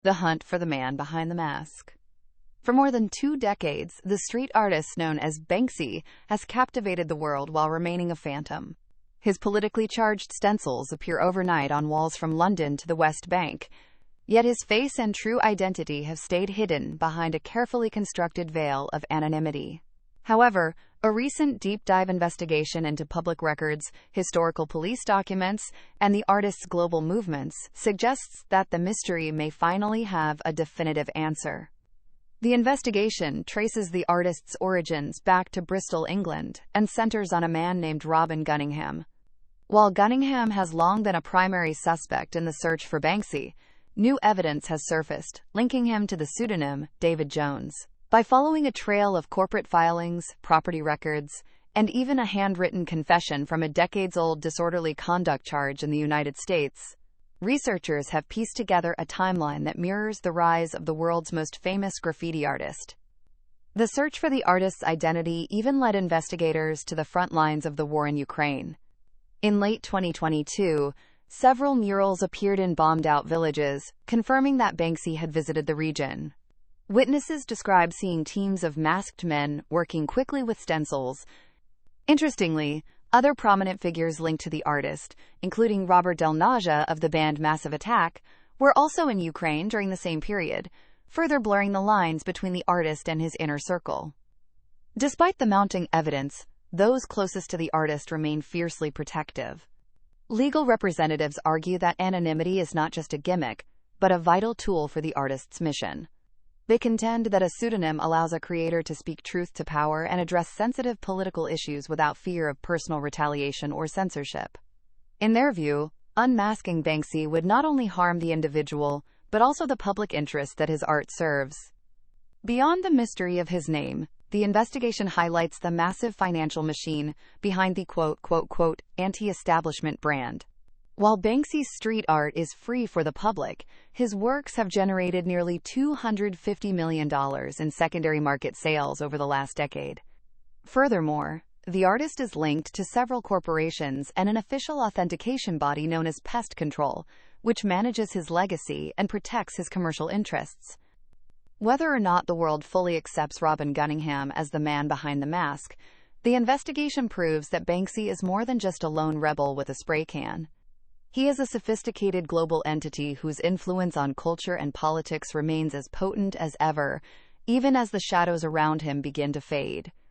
The hunt for the man behind the mask. For more than 2 decades, the street artist known as Banksy has captivated the world while remaining a phantom. His politically charged stencils appear overnight on walls from London to the West Bank, yet his face and true identity have stayed hidden behind a carefully constructed veil of anonymity. However, a recent deep-dive investigation into public records, historical police documents, and the artist's global movements suggests that the mystery may finally have a definitive answer. The investigation traces the artist's origins back to Bristol, England, and centers on a man named Robin Gunningham. While Gunningham has long been a primary suspect in the search for Banksy, new evidence has surfaced, linking him to the pseudonym David Jones. By following a trail of corporate filings, property records, and even a handwritten confession from a decades-old disorderly conduct charge in the United States, researchers have pieced together a timeline that mirrors the rise of the world's most famous graffiti artist. The search for the artist's identity even led investigators to the front lines of the war in Ukraine. In late 2022, several murals appeared in bombed-out villages, confirming that Banksy had visited the region. Witnesses describe seeing teams of masked men working quickly with stencils. Interestingly, other prominent figures linked to the artist, including Robert Del Naja of the band Massive Attack, were also in Ukraine during the same period, further blurring the lines between the artist and his inner circle. Despite the mounting evidence, those closest to the artist remain fiercely protective. Legal representatives argue that anonymity is not just a gimmick, but a vital tool for the artist's mission. They contend that a pseudonym allows a creator to speak truth to power and address sensitive political issues without fear of personal retaliation or censorship. In their view, unmasking Banksy would not only harm the individual, but also the public interest that his art serves. Beyond the mystery of his name, the investigation highlights the massive financial machine behind the anti-establishment brand. While Banksy's street art is free for the public, his works have generated nearly $250 million in secondary market sales over the last decade. Furthermore, the artist is linked to several corporations and an official authentication body known as Pest Control, which manages his legacy and protects his commercial interests. Whether or not the world fully accepts Robin Gunningham as the man behind the mask, the investigation proves that Banksy is more than just a lone rebel with a spray can. He is a sophisticated global entity whose influence on culture and politics remains as potent as ever, even as the shadows around him begin to fade.